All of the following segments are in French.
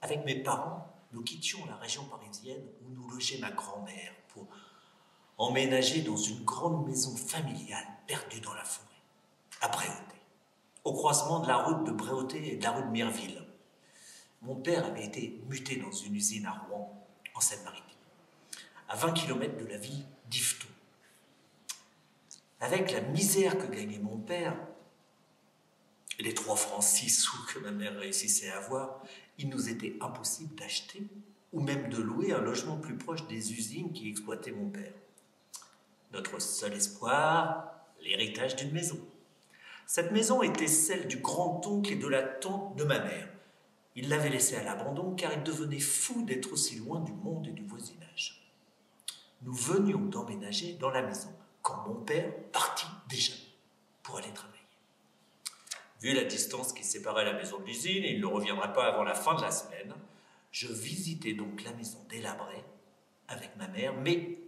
Avec mes parents, nous quittions la région parisienne où nous logeait ma grand-mère pour emménager dans une grande maison familiale perdue dans la forêt, à Bréauté, au croisement de la route de Bréauté et de la rue de Mireville. Mon père avait été muté dans une usine à Rouen, en Seine-Maritime, à 20 km de la ville d'Yvetot. Avec la misère que gagnait mon père, et les 3 francs 6 sous que ma mère réussissait à avoir, il nous était impossible d'acheter ou même de louer un logement plus proche des usines qui exploitaient mon père. Notre seul espoir, l'héritage d'une maison. Cette maison était celle du grand-oncle et de la tante de ma mère. Il l'avait laissée à l'abandon car il devenait fou d'être aussi loin du monde et du voisinage. Nous venions d'emménager dans la maison quand mon père partit déjà pour aller travailler. Vu la distance qui séparait la maison de l'usine, et il ne reviendrait pas avant la fin de la semaine, je visitais donc la maison délabrée avec ma mère, mais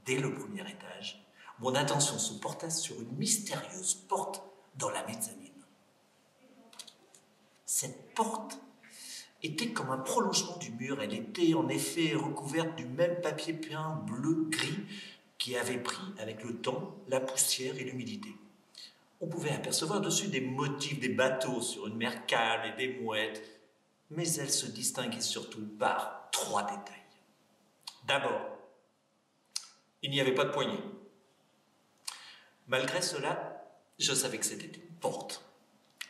dès le premier étage, mon attention se porta sur une mystérieuse porte dans la mezzanine. Cette porte était comme un prolongement du mur. Elle était en effet recouverte du même papier peint bleu-gris qui avait pris avec le temps la poussière et l'humidité. On pouvait apercevoir dessus des motifs, des bateaux sur une mer calme et des mouettes, mais elle se distinguait surtout par 3 détails. D'abord, il n'y avait pas de poignée. Malgré cela, je savais que c'était une porte.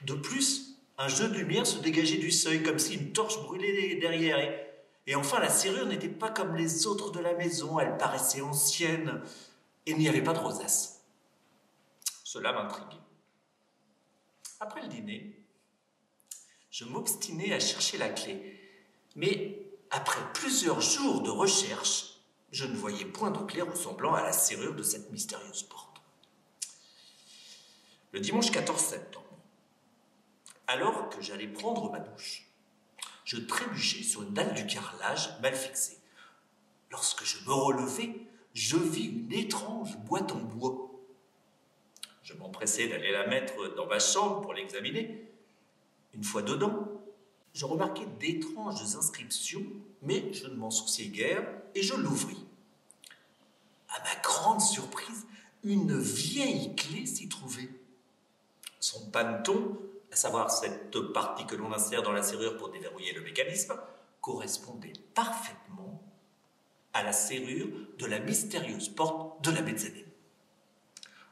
De plus, un jeu de lumière se dégageait du seuil comme si une torche brûlait derrière. Et enfin, la serrure n'était pas comme les autres de la maison, elle paraissait ancienne et il n'y avait pas de rosace. Cela m'intriguait. Après le dîner, je m'obstinais à chercher la clé. Mais après plusieurs jours de recherche, je ne voyais point de clé ressemblant à la serrure de cette mystérieuse porte. Le dimanche 14 septembre, alors que j'allais prendre ma douche, je trébuchais sur une dalle du carrelage mal fixée. Lorsque je me relevai, je vis une étrange boîte en bois. Je m'empressai d'aller la mettre dans ma chambre pour l'examiner. Une fois dedans, je remarquai d'étranges inscriptions, mais je ne m'en souciai guère et je l'ouvris. À ma grande surprise, une vieille clé s'y trouvait. Son panneton, à savoir cette partie que l'on insère dans la serrure pour déverrouiller le mécanisme, correspondait parfaitement à la serrure de la mystérieuse porte de la mezzanine.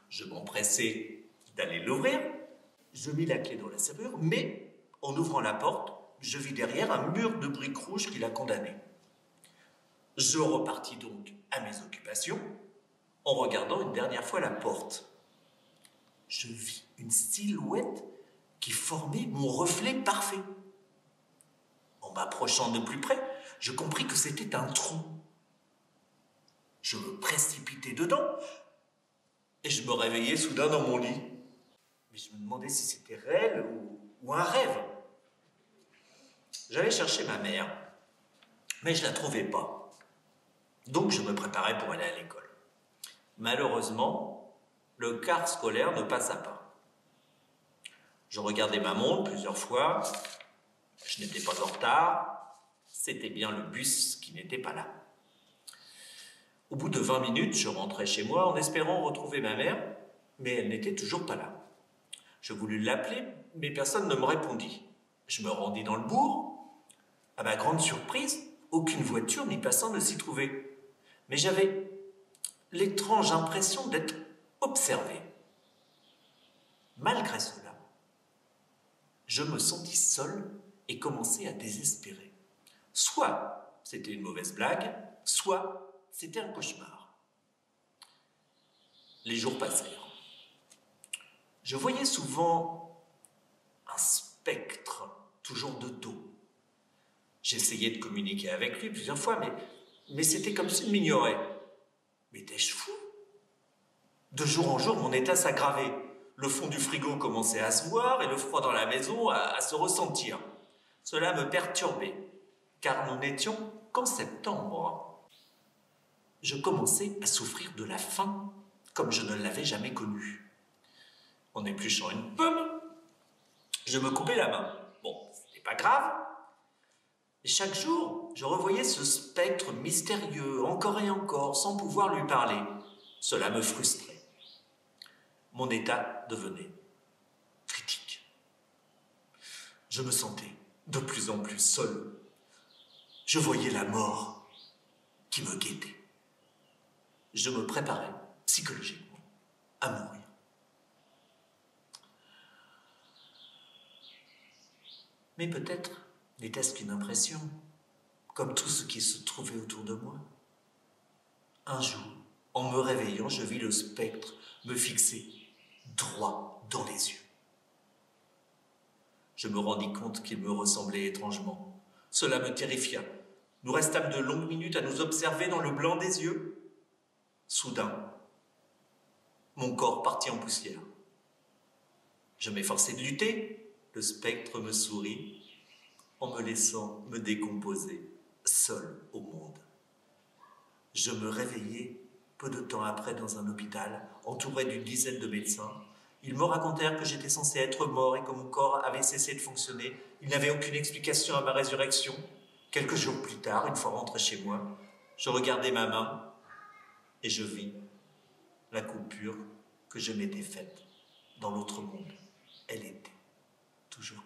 Je m'empressai d'aller l'ouvrir, je mis la clé dans la serrure, mais en ouvrant la porte, je vis derrière un mur de briques rouges qui la condamnait. Je repartis donc à mes occupations en regardant une dernière fois la porte. Je vis une silhouette qui formait mon reflet parfait. En m'approchant de plus près, je compris que c'était un trou. Je me précipitai dedans et je me réveillai soudain dans mon lit. Mais je me demandais si c'était réel ou un rêve. J'allais chercher ma mère, mais je ne la trouvais pas. Donc je me préparais pour aller à l'école. Malheureusement, le car scolaire ne passa pas. Je regardais ma montre plusieurs fois. Je n'étais pas en retard. C'était bien le bus qui n'était pas là. Au bout de 20 minutes, je rentrais chez moi en espérant retrouver ma mère, mais elle n'était toujours pas là. Je voulus l'appeler, mais personne ne me répondit. Je me rendis dans le bourg. À ma grande surprise, aucune voiture ni passant ne s'y trouvait. Mais j'avais l'étrange impression d'être observé. Malgré cela, je me sentis seul et commençai à désespérer. Soit c'était une mauvaise blague, soit c'était un cauchemar. Les jours passèrent. Je voyais souvent un spectre, toujours de dos. J'essayais de communiquer avec lui plusieurs fois, mais c'était comme s'il m'ignorait. Mais étais-je fou? De jour en jour, mon état s'aggravait. Le fond du frigo commençait à se voir et le froid dans la maison à se ressentir. Cela me perturbait, car nous n'étions qu'en septembre. Je commençais à souffrir de la faim comme je ne l'avais jamais connue. En épluchant une pomme, je me coupais la main. Bon, c'était pas grave. Et chaque jour, je revoyais ce spectre mystérieux, encore et encore, sans pouvoir lui parler. Cela me frustrait. Mon état devenait critique. Je me sentais de plus en plus seul. Je voyais la mort qui me guettait. Je me préparais psychologiquement à mourir. Mais peut-être n'était-ce qu'une impression, comme tout ce qui se trouvait autour de moi. Un jour, en me réveillant, je vis le spectre me fixer droit dans les yeux. Je me rendis compte qu'il me ressemblait étrangement. Cela me terrifia. Nous restâmes de longues minutes à nous observer dans le blanc des yeux. Soudain, mon corps partit en poussière. Je m'efforçai de lutter. Le spectre me sourit en me laissant me décomposer, seul au monde. Je me réveillai peu de temps après dans un hôpital, entouré d'une dizaine de médecins. Ils me racontèrent que j'étais censé être mort et que mon corps avait cessé de fonctionner. Ils n'avaient aucune explication à ma résurrection. Quelques jours plus tard, une fois rentré chez moi, je regardai ma main et je vis la coupure que je m'étais faite dans l'autre monde. Elle était toujours